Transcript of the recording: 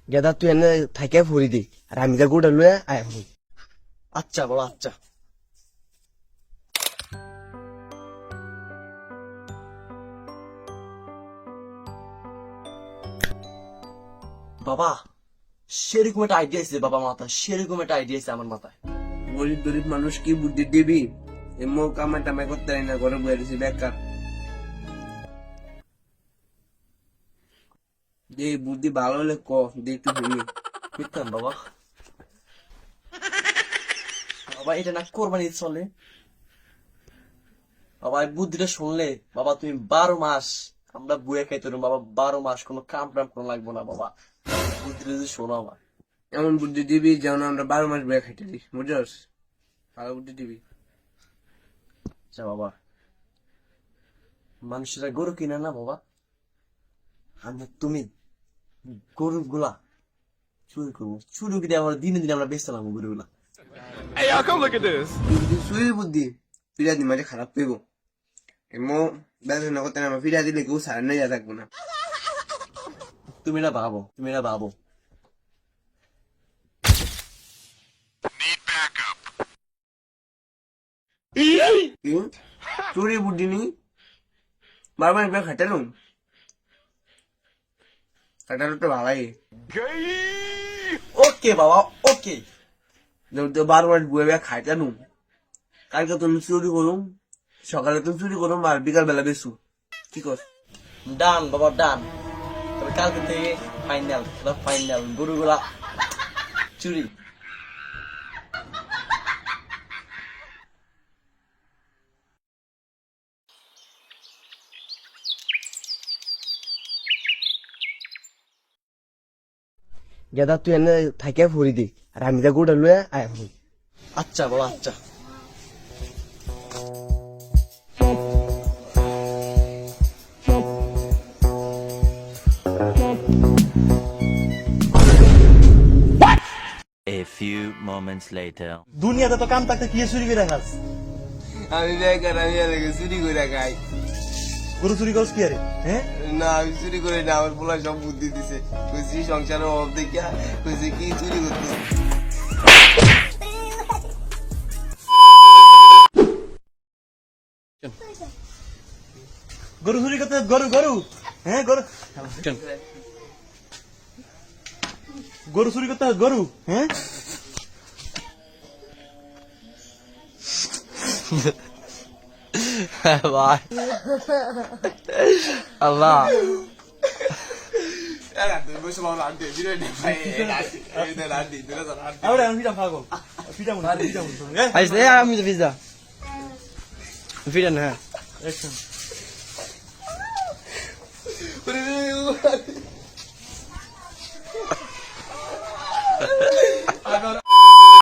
গেদা তুই এনে থাকে ফুরি দি আর আমি যা গুড়া লুয়ে আয় ফুরি। আচ্ছা বড় আচ্ছা। বাবা সেরকম একটা আইডিয়া আছে বাবা মাথায়, সেরকম একটা আইডিয়া আছে আমার মাথায়। গরিব গরিব মানুষ কি বুদ্ধি দিবি? এমন কামাই টামাই করতে পারি না, ঘরে বয়ে দিছি বেকার। যে বুদ্ধি ভালো হলে ক দেখতে শুনি। বুঝতাম বাবা। বাবা এটা না কোরবানি চলে বাবা, এই বুদ্ধিটা শুনলে বাবা তুমি 12 মাস আমরা বুয়ে খাইতে পারবো বাবা, 12 মাস কোনো কাম টাম কোনো লাগবো না বাবা, বুদ্ধিটা যদি শোনো আমার। এমন বুদ্ধি দিবি যেন আমরা 12 মাস বয়ে খাইতে দিই, বুঝছস? ভালো বুদ্ধি দিবি। আচ্ছা বাবা, মানুষেরা গরু কিনে না বাবা, আমরা তুমি গরু গুলা চুরি করবো, চুরি করে আমরা দিনে দিনে আমরা বেচতাম গরু গুলা। Hey, y'all come look at this. বুদ্ধি সুই বুদ্ধি ফিরা দি মাঝে খারাপ পেব। এমন বেদনা করতে না, আমরা ফিরা দিলে কেউ সারা নিয়ে থাকবো না। তুমি না ভাবো, তুমি না ভাবো। কি? চুরি বুদ্ধি নি 12 মাস বয়ে খাটালুম, খাটালো তো ভালাই। ওকে বাবা ওকে। যেমন 12 মাস বয়ে খাইতালুম, কালকে তুমি চুরি করুম, সকালে তুমি চুরি করুম আর বিকাল বেলা বেসু, কি কর? ডান বাবা ডান। তবে কালকে থেকে ফাইনাল, ফাইনাল গরু গুলা চুরি। গেদা তুই এনে থাকে ফুরি দি আর আমি যা গুড়া লুয়ে আয় ফুরি। আচ্ছা বাবা আচ্ছা। A few moments later. দুনিয়াতে তো কাম থাকতে কি চুরি করে খাস? আমি বেকার, আমি এলাকা চুরি করে খাই। গরু চুরি করস কি আরে? হ্যাঁ, না আমি চুরি করে না, আমার পোলা সব বুদ্ধি দিছে, কইছি সংসারের অভাব দেখিয়া কইছি কি চুরি করতে। গরু চুরি করতে গরু গরু হ্যাঁ গরু গরু চুরি করতে গরু হ্যাঁ ভাই আল্লাহ আরে আমি ফিটা পাগল ফিটা মনে ফিটা মনে আইসে আমি তো ভিজা ফিরেন হ্যাঁ অ্যাকশন